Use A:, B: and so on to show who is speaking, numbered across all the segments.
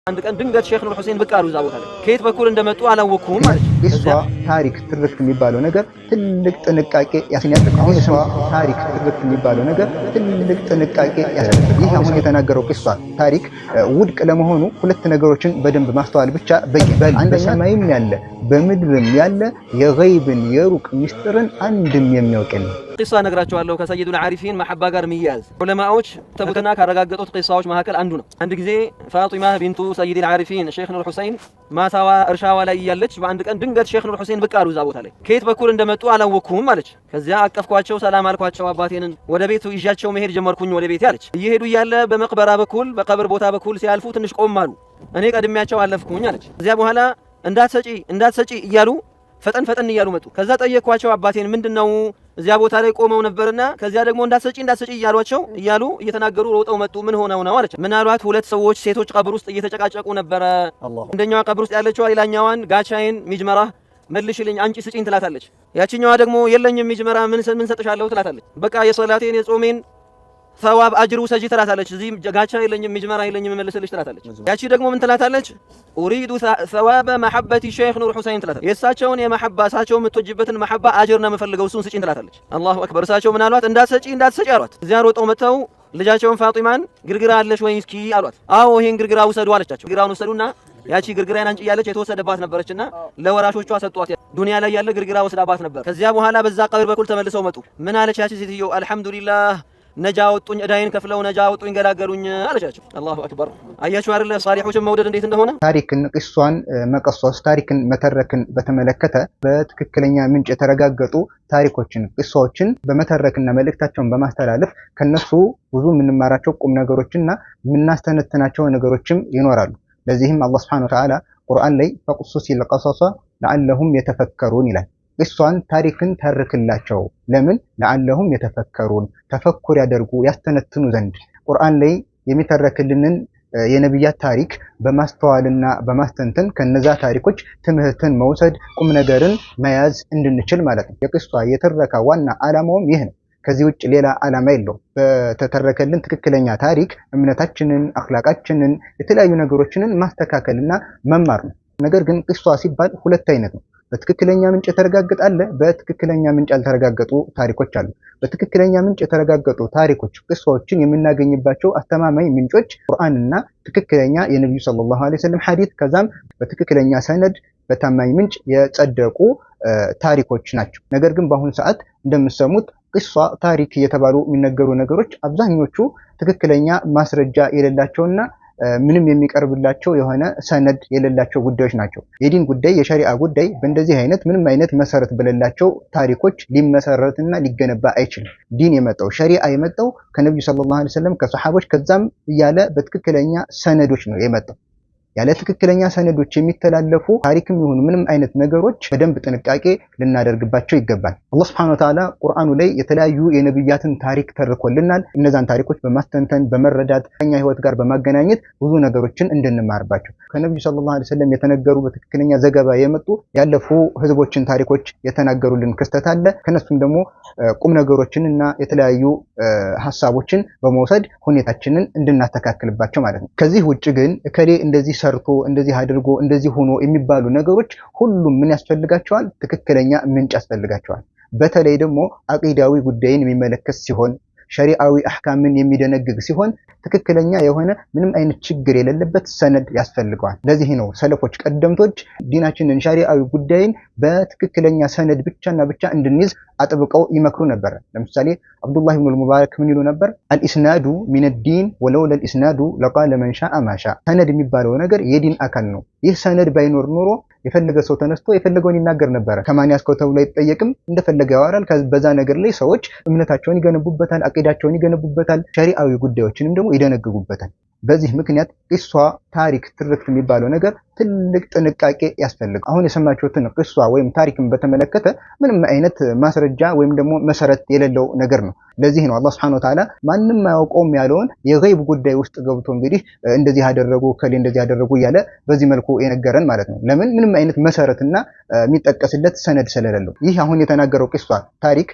A: አንድ ቀን ድንገት ሼክ ኑር ሁሴን ብቅ አሉ እዛ ቦታ ላይ። ከየት በኩል እንደመጡ አላወቅኩም ማለት ነው።
B: እሷ ታሪክ ትርክት የሚባለው ነገር ትልቅ ጥንቃቄ ያስፈልጋል። እሷ ታሪክ ትርክት የሚባለው ነገር ትልቅ ጥንቃቄ ያስፈልጋል። ይህ አሁን የተናገረው ቂሷ ታሪክ ውድቅ ለመሆኑ ሁለት ነገሮችን በደንብ ማስተዋል ብቻ በቂ። አንደኛ ሰማይም ያለ በምድርም ያለ የገይብን የሩቅ ሚስጥርን አንድም የሚያውቅ የለም።
A: ቂሷ ነግራቸዋለሁ ከሰይዱል ዓሪፊን መሐባ ጋር የሚያያዝ ዑለማዎች ተቡትና ካረጋገጡት ቂሳዎች መካከል አንዱ ነው። አንድ ጊዜ ፋጢማ ቢንቱ ሰይዱል ዓሪፊን ሼክ ኑር ሁሴን ማሳዋ እርሻዋ ላይ እያለች በአንድ ቀን ድንገት ሼክ ኑር ሁሴን ብቅ አሉ እዛ ቦታ ላይ። ከየት በኩል እንደመጡ አላወቅኩም አለች። ከዚያ አቀፍኳቸው፣ ሰላም አልኳቸው አባቴንን፣ ወደ ቤቱ ይዣቸው መሄድ ጀመርኩኝ ወደ ቤቴ አለች። እየሄዱ እያለ በመቅበራ በኩል በቀብር ቦታ በኩል ሲያልፉ ትንሽ ቆም አሉ። እኔ ቀድሜያቸው አለፍኩኝ አለች። ከዚያ በኋላ እንዳትሰጪ እያሉ ፈጠን እያሉ መጡ። ከዛ ጠየቅኳቸው አባቴን ምንድነው እዚያ ቦታ ላይ ቆመው ነበርና ከዚያ ደግሞ እንዳትሰጪ እያሏቸው እያሉ እየተናገሩ ሮጠው መጡ። ምን ሆነው ነው አለች። ምን አሏት? ሁለት ሰዎች ሴቶች ቀብር ውስጥ እየተጨቃጨቁ ነበረ። አንደኛዋ ቀብር ውስጥ ያለችው ሌላኛዋን ጋቻዬን ሚጅመራ መልሽልኝ አንቺ ስጪኝ ትላታለች። ያቺኛዋ ደግሞ የለኝም ሚጅመራ ምን ሰጥሻለሁ ትላታለች። በቃ የሶላቴን የጾሜን ሰዋብ አጅሩ ሰጂ ትላታለች። እዚህ ጋቻ የለኝም ሚጅመራ የለኝም መልስልሽ ትላታለች። ያቺ ደግሞ ምን ትላታለች? ኡሪዱ ሰዋበ መሐበቲ ሼክ ኑር ሁሴን ትላታለች። የእሳቸውን የመሐባ እሳቸው የምትወጅበትን መሐባ አጅር ነው የምፈልገው እሱን ስጪኝ ትላታለች። አላሁ አክበር። እሳቸው ምን አሏት? እንዳትሰጪ አሏት። እዚያ ሮጠው መተው ልጃቸውን ፋጢማን ግርግራ አለሽ ወይ እስኪ አሏት። አዎ ይሄን ግርግራ ውሰዱ አለቻቸው። ግርግራውን ወሰዱና ያቺ ግርግራን አንጭ እያለች የተወሰደባት ነበረችና ለወራሾቿ ሰጧት። ዱንያ ላይ ያለ ግርግራ ወስዳባት ነበር። ከዚያ በኋላ በዛ ቀብር በኩል ተመልሰው መጡ። ምን አለች ያቺ ሴትዮ? አልሐምዱሊላህ ነጃ ወጡኝ፣ እዳይን ከፍለው ነጃ ወጡኝ፣ ገላገሉኝ አለቻቸው። አላሁ አክበር። አያችሁ አይደለ ሷሊሖችን መውደድ እንዴት እንደሆነ።
B: ታሪክን ቂሷን መቀሷስ ታሪክን መተረክን በተመለከተ በትክክለኛ ምንጭ የተረጋገጡ ታሪኮችን ቂሷዎችን በመተረክና መልእክታቸውን በማስተላለፍ ከነሱ ብዙ የምንማራቸው ቁም ነገሮችና የምናስተነትናቸው ነገሮችም ይኖራሉ። ለዚህም አላህ ሱብሓነሁ ወተዓላ ቁርአን ላይ ፈቁሱሲል ቀሰሰ ለዐለሁም የተፈከሩን ይላል። ቂሷን ታሪክን ተርክላቸው ለምን ለዓለሁም የተፈከሩን ተፈኩር ያደርጉ ያስተነትኑ ዘንድ። ቁርአን ላይ የሚተረክልንን የነብያት ታሪክ በማስተዋልና በማስተንተን ከነዛ ታሪኮች ትምህርትን መውሰድ ቁም ነገርን መያዝ እንድንችል ማለት ነው። የቂሷ የተረካ ዋና ዓላማውም ይህ ነው። ከዚህ ውጭ ሌላ ዓላማ የለውም። በተተረከልን ትክክለኛ ታሪክ እምነታችንን፣ አኽላቃችንን፣ የተለያዩ ነገሮችንን ማስተካከልና መማር ነው። ነገር ግን ቂሷ ሲባል ሁለት አይነት ነው። በትክክለኛ ምንጭ የተረጋገጠ አለ፣ በትክክለኛ ምንጭ ያልተረጋገጡ ታሪኮች አሉ። በትክክለኛ ምንጭ የተረጋገጡ ታሪኮች ቂሷዎችን የምናገኝባቸው አስተማማኝ ምንጮች ቁርአንና ትክክለኛ የነብዩ ሰለላሁ ዐለይሂ ወሰለም ሐዲስ፣ ከዛም በትክክለኛ ሰነድ በታማኝ ምንጭ የጸደቁ ታሪኮች ናቸው። ነገር ግን በአሁኑ ሰዓት እንደምትሰሙት ቂሷ ታሪክ እየተባሉ የሚነገሩ ነገሮች አብዛኞቹ ትክክለኛ ማስረጃ የሌላቸውና ምንም የሚቀርብላቸው የሆነ ሰነድ የሌላቸው ጉዳዮች ናቸው። የዲን ጉዳይ የሸሪዓ ጉዳይ በእንደዚህ አይነት ምንም አይነት መሰረት በሌላቸው ታሪኮች ሊመሰረትና ሊገነባ አይችልም። ዲን የመጣው ሸሪዓ የመጣው ከነብዩ ሰለላሁ ዐለይሂ ወሰለም ከሰሃቦች ከዛም እያለ በትክክለኛ ሰነዶች ነው የመጣው። ያለ ትክክለኛ ሰነዶች የሚተላለፉ ታሪክም ይሁን ምንም አይነት ነገሮች በደንብ ጥንቃቄ ልናደርግባቸው ይገባል። አላህ ሱብሓነሁ ወተዓላ ቁርአኑ ላይ የተለያዩ የነብያትን ታሪክ ተርኮልናል። እነዛን ታሪኮች በማስተንተን በመረዳት ከኛ ህይወት ጋር በማገናኘት ብዙ ነገሮችን እንድንማርባቸው ከነብዩ ሰለላሁ ዐለይሂ ወሰለም የተነገሩ በትክክለኛ ዘገባ የመጡ ያለፉ ህዝቦችን ታሪኮች የተናገሩልን ክስተት አለ። ከነሱም ደግሞ ቁም ነገሮችን እና የተለያዩ ሐሳቦችን በመውሰድ ሁኔታችንን እንድናስተካክልባቸው ማለት ነው። ከዚህ ውጭ ግን እከሌ እንደዚህ ሰርቶ እንደዚህ አድርጎ እንደዚህ ሆኖ የሚባሉ ነገሮች ሁሉም ምን ያስፈልጋቸዋል? ትክክለኛ ምንጭ ያስፈልጋቸዋል። በተለይ ደግሞ አቂዳዊ ጉዳይን የሚመለከት ሲሆን ሸሪዓዊ አህካምን የሚደነግግ ሲሆን ትክክለኛ የሆነ ምንም አይነት ችግር የሌለበት ሰነድ ያስፈልገዋል። ለዚህ ነው ሰለፎች ቀደምቶች ዲናችንን ሸሪዓዊ ጉዳይን በትክክለኛ ሰነድ ብቻና ብቻ እንድንይዝ አጥብቀው ይመክሩ ነበር። ለምሳሌ አብዱላህ ኢብኑል ሙባረክ ምን ይሉ ነበር? አልኢስናዱ ሚነዲን ወለውላ አልኢስናዱ ለቃለ መን ሻአ ማሻ። ሰነድ የሚባለው ነገር የዲን አካል ነው። ይህ ሰነድ ባይኖር ኖሮ የፈለገ ሰው ተነስቶ የፈለገውን ይናገር ነበር። ከማን ያስከው ተብሎ አይጠየቅም፣ እንደፈለገ ያወራል። በዛ ነገር ላይ ሰዎች እምነታቸውን ይገነቡበታል፣ አቂዳቸውን ይገነቡበታል፣ ሸሪዓዊ ጉዳዮችንም ደግሞ ይደነግጉበታል። በዚህ ምክንያት ቂሷ ታሪክ ትርክት የሚባለው ነገር ትልቅ ጥንቃቄ ያስፈልጋል። አሁን የሰማችሁትን ቂሷ ወይም ታሪክን በተመለከተ ምንም አይነት ማስረጃ ወይም ደግሞ መሰረት የሌለው ነገር ነው። ለዚህ ነው አላህ Subhanahu Wa Ta'ala ማንንም አያውቀውም ያለውን የገይብ ጉዳይ ውስጥ ገብቶ እንግዲህ እንደዚህ ያደረጉ ከሌ እንደዚህ ያደረጉ እያለ በዚህ መልኩ የነገረን ማለት ነው። ለምን ምንም አይነት መሰረትና የሚጠቀስለት ሰነድ ስለሌለው። ይህ አሁን የተናገረው ቂሷ ታሪክ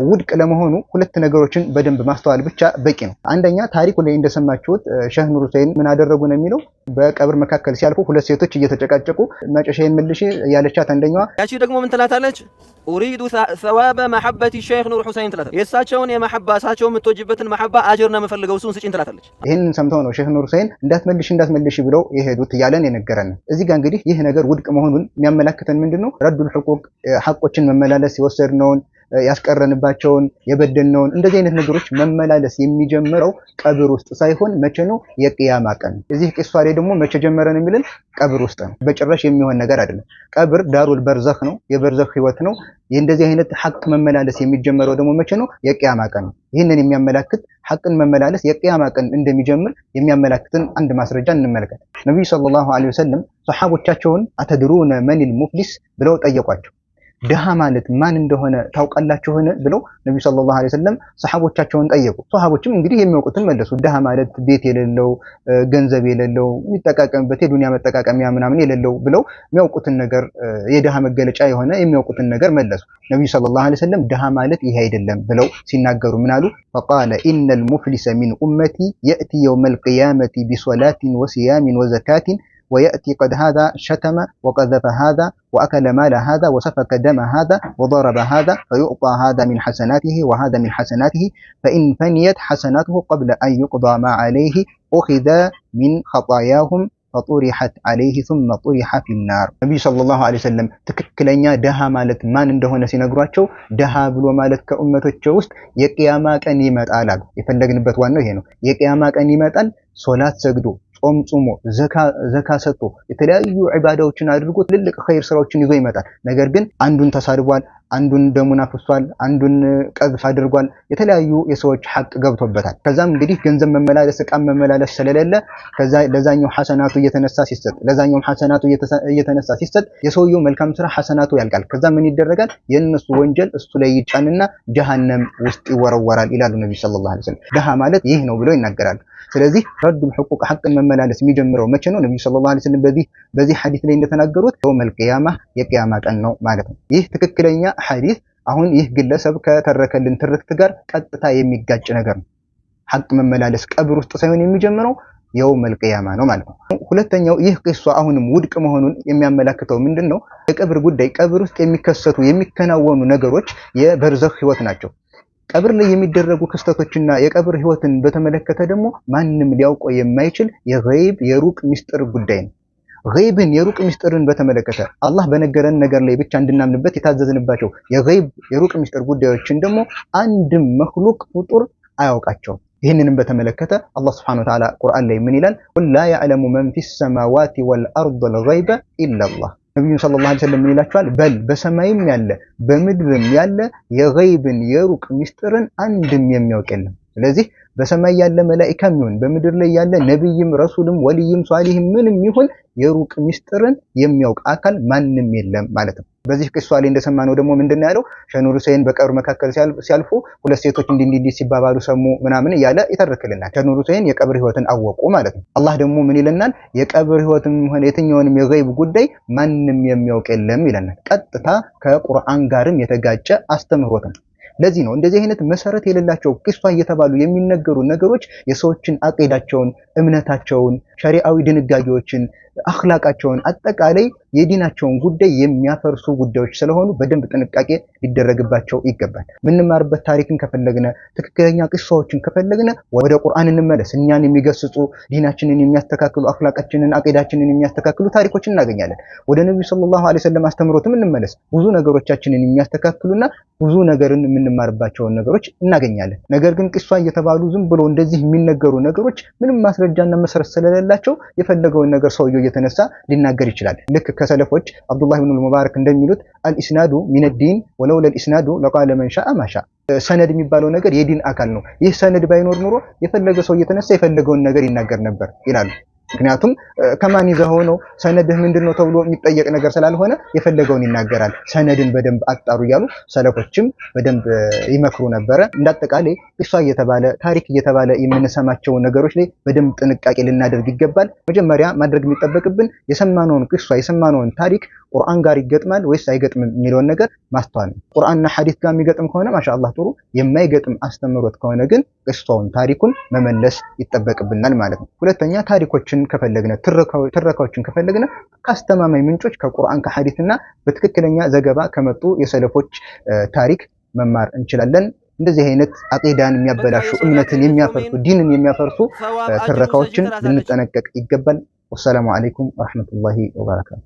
B: ውድቅ ለመሆኑ ሁለት ነገሮችን በደንብ ማስተዋል ብቻ በቂ ነው። አንደኛ ታሪኩ ላይ እንደሰማችሁት ሼህ ኑር ሁሴን ምን አደረጉ ነው የሚለው በቀብር መካከል ሲያልፉ ሁለት ሴቶች እየተጨቃጨቁ መጨሻዬን መልሽ ያለቻት አንደኛዋ
A: ያቺ ደግሞ ምን ትላታለች? ኡሪዱ ሰዋበ መሐበቲ ሼክ ኑር ሁሴን ትላታለች። የእሳቸውን የመሐባ እሳቸው የምትወጅበትን መሐባ አጅር ነው የምፈልገው እሱን ስጪኝ ትላታለች።
B: ይህንን ሰምተው ነው ሼክ ኑር ሁሴን እንዳትመልሽ ብለው የሄዱት እያለን የነገረን። እዚህ ጋር እንግዲህ ይህ ነገር ውድቅ መሆኑን የሚያመላክተን ምንድነው? ረዱል ሑቁቅ ሐቆችን መመላለስ የወሰድነውን ያስቀረንባቸውን የበደልነውን እንደዚህ አይነት ነገሮች መመላለስ የሚጀምረው ቀብር ውስጥ ሳይሆን መቼ ነው? የቂያማ ቀን። እዚህ ቂሷ ላይ ደግሞ መቼ ጀመረን የሚልን ቀብር ውስጥ ነው። በጭራሽ የሚሆን ነገር አይደለም። ቀብር ዳሩል በርዘኽ ነው፣ የበርዘኽ ህይወት ነው። እንደዚህ አይነት ሐቅ መመላለስ የሚጀምረው ደግሞ መቼ ነው? የቂያማ ቀን ነው። ይህንን የሚያመላክት ሐቅን መመላለስ የቂያማ ቀን እንደሚጀምር የሚያመላክትን አንድ ማስረጃ እንመልከት። ነብዩ ሰለላሁ ዐለይሂ ወሰለም ሰሐቦቻቸውን አተድሩነ መኒል ሙፍሊስ ብለው ጠየቋቸው። ድሃ ማለት ማን እንደሆነ ታውቃላችሁን ብለው ነብዩ ሰለላሁ ዐለይሂ ወሰለም ሰሐቦቻቸውን ጠየቁ። ሰሐቦችም እንግዲህ የሚያውቁትን መለሱ። ድሃ ማለት ቤት የሌለው ገንዘብ የሌለው የሚጠቃቀምበት የዱንያ መጠቃቀሚያ ምናምን የሌለው ብለው የሚያውቁትን ነገር የድሃ መገለጫ የሆነ የሚያውቁትን ነገር መለሱ። ነብዩ ሰለላሁ ዐለይሂ ወሰለም ድሃ ማለት ይሄ አይደለም ብለው ሲናገሩ ምን አሉ? فقال إن المفلس من أمتي يأتي يوم القيامة بصلاة وصيام وزكاة ويأتي قد هذا شتم وقذف هذا وأكل مال هذا وسفك دم هذا وضرب هذا فيعطى هذا من حسناته وهذا من حسناته فإن فنيت حسناته قبل أن يقضى ما عليه أخذ من خطاياهم فطرحت عليه ثم طرح في النار. النبي صلى الله عليه وسلم تككلኛ ደሃ ማለት ማን እንደሆነ ሲነግሯቸው ደሃ ብሎ ማለት ከኡመቶች ውስጥ የቂያማ ቀን ይመጣል አሉ። የፈለግንበት ዋናው ይሄ ነው። የቂያማ ቀን ይመጣል ሶላት ሰግዶ ጾም ጾሞ ዘካ ሰጥቶ የተለያዩ ዒባዳዎችን አድርጎ ትልልቅ ኸይር ስራዎችን ይዞ ይመጣል። ነገር ግን አንዱን ተሳድቧል፣ አንዱን ደሙን አፍሷል፣ አንዱን ቀዝፍ አድርጓል፣ የተለያዩ የሰዎች ሐቅ ገብቶበታል። ከዛም እንግዲህ ገንዘብ መመላለስ ዕቃ መመላለስ ስለሌለ ከዛ ለዛኛው ሐሰናቱ እየተነሳ ሲሰጥ ለዛኛው ሐሰናቱ እየተነሳ ሲሰጥ የሰውየው መልካም ስራ ሐሰናቱ ያልቃል። ከዛ ምን ይደረጋል? የነሱ ወንጀል እሱ ላይ ይጫንና ጀሃነም ውስጥ ይወረወራል ይላሉ ነብዩ ሰለላሁ ዐለይሂ ወሰለም። ደሃ ማለት ይህ ነው ብለው ይናገራሉ። ስለዚህ ረዱል ሑቁቅ ሐቅን መመላለስ የሚጀምረው መቼ ነው? ነብዩ ሰለላሁ ዐለይሂ ወሰለም በዚህ ሐዲስ ላይ እንደተናገሩት የውመል ቂያማ የቂያማ ቀን ነው ማለት ነው። ይህ ትክክለኛ ሐዲስ አሁን ይህ ግለሰብ ከተረከልን ትርክት ጋር ቀጥታ የሚጋጭ ነገር ነው። ሐቅ መመላለስ ቀብር ውስጥ ሳይሆን የሚጀምረው የውመል ቂያማ ነው ማለት ነው። ሁለተኛው ይህ ቂሷ አሁንም ውድቅ መሆኑን የሚያመላክተው ምንድነው? የቀብር ጉዳይ ቀብር ውስጥ የሚከናወኑ ነገሮች የበርዘኽ ህይወት ናቸው። ቀብር ላይ የሚደረጉ ክስተቶችና የቀብር ህይወትን በተመለከተ ደግሞ ማንም ሊያውቀው የማይችል የገይብ የሩቅ ሚስጥር ጉዳይ ነው። ገይብን የሩቅ ሚስጥርን በተመለከተ አላህ በነገረን ነገር ላይ ብቻ እንድናምንበት የታዘዝንባቸው የገይብ የሩቅ ሚስጥር ጉዳዮችን ደግሞ አንድም መክሉቅ ፍጡር አያውቃቸውም። ይህንንም በተመለከተ አላህ Subhanahu Wa Ta'ala ቁርአን ላይ ምን ይላል? ላ ያዕለሙ መን ፊስ ሰማዋቲ ወልአርድ አልገይበ ኢላላህ። ነብዩ ሰለላሁ ዐለይሂ ወሰለም ምን ይላቸዋል? በል በሰማይም ያለ በምድርም ያለ የገይብን የሩቅ ሚስጥርን አንድም የሚያውቅ የለም። ስለዚህ በሰማይ ያለ መላእክም ይሁን በምድር ላይ ያለ ነብይም ረሱልም ወልይም ሷሊህም ምንም ይሁን የሩቅ ሚስጥርን የሚያውቅ አካል ማንም የለም ማለት ነው። በዚህ ቂሷ ላይ እንደሰማነው ደግሞ ምንድነው ያለው? ሼህ ኑር ሁሴን በቀብር መካከል ሲያልፉ ሁለት ሴቶች እንዲህ ሲባባሉ ሰሙ ምናምን እያለ ይተርክልናል። ሼህ ኑር ሁሴን የቀብር ህይወትን አወቁ ማለት ነው። አላህ ደግሞ ምን ይለናል? የቀብር ህይወትም ሆነ የትኛውንም የገይብ ጉዳይ ማንም የሚያውቅ የለም ይለናል። ቀጥታ ከቁርአን ጋርም የተጋጨ አስተምህሮት ነው። ለዚህ ነው እንደዚህ አይነት መሰረት የሌላቸው ቂሷ እየተባሉ የሚነገሩ ነገሮች የሰዎችን አቂዳቸውን፣ እምነታቸውን፣ ሸሪዓዊ ድንጋጌዎችን፣ አኽላቃቸውን አጠቃላይ የዲናቸውን ጉዳይ የሚያፈርሱ ጉዳዮች ስለሆኑ በደንብ ጥንቃቄ ሊደረግባቸው ይገባል። ምንማርበት ታሪክን ከፈለግነ ትክክለኛ ቂሷዎችን ከፈለግነ ወደ ቁርአን እንመለስ። እኛን የሚገስጹ ዲናችንን የሚያስተካክሉ አኽላቃችንን አቂዳችንን የሚያስተካክሉ ታሪኮችን እናገኛለን። ወደ ነብዩ ሰለላሁ ዐለይሂ ወሰለም አስተምሮትም እንመለስ። ብዙ ነገሮቻችንን የሚያስተካክሉና ብዙ ነገርን የምንማርባቸውን ነገሮች እናገኛለን። ነገር ግን ቂሷ እየተባሉ ዝም ብሎ እንደዚህ የሚነገሩ ነገሮች ምንም ማስረጃና መሰረት ስለሌላቸው የፈለገውን ነገር ሰውየው እየተነሳ ሊናገር ይችላል። ልክ ከሰለፎች አብዱላህ ኢብኑ ሙባረክ እንደሚሉት አልኢስናዱ ሚነዲን ወለውላ አልኢስናዱ ለቃለ መን ሻአ ማሻ። ሰነድ የሚባለው ነገር የዲን አካል ነው። ይህ ሰነድ ባይኖር ኑሮ የፈለገ ሰው እየተነሳ የፈለገውን ነገር ይናገር ነበር ይላሉ። ምክንያቱም ከማን ይዘው ነው ሰነድህ ምንድነው ተብሎ የሚጠየቅ ነገር ስላልሆነ የፈለገውን ይናገራል። ሰነድን በደንብ አጣሩ እያሉ ሰለፎችም በደንብ ይመክሩ ነበረ። እንዳጠቃላይ ቂሷ እየተባለ ታሪክ እየተባለ የምንሰማቸው ነገሮች ላይ በደንብ ጥንቃቄ ልናደርግ ይገባል። መጀመሪያ ማድረግ የሚጠበቅብን የሰማነውን ቂሷ የሰማነውን ታሪክ ቁርአን ጋር ይገጥማል ወይስ አይገጥምም የሚለውን ነገር ማስተዋል ነው። ቁርአንና ሐዲስ ጋር የሚገጥም ከሆነ ማሻአላህ ጥሩ፣ የማይገጥም አስተምሮት ከሆነ ግን ቅሷውን ታሪኩን መመለስ ይጠበቅብናል ማለት ነው። ሁለተኛ ታሪኮችን ከፈለግነ ትረካዎችን ከፈለግነ ከአስተማማኝ ምንጮች ከቁርአን ከሐዲስና በትክክለኛ ዘገባ ከመጡ የሰለፎች ታሪክ መማር እንችላለን። እንደዚህ አይነት አቂዳን የሚያበላሹ እምነትን የሚያፈርሱ ዲንን የሚያፈርሱ ትረካዎችን ልንጠነቀቅ ይገባል። ወሰላሙ አለይኩም ወራህመቱላሂ ወበረካቱ።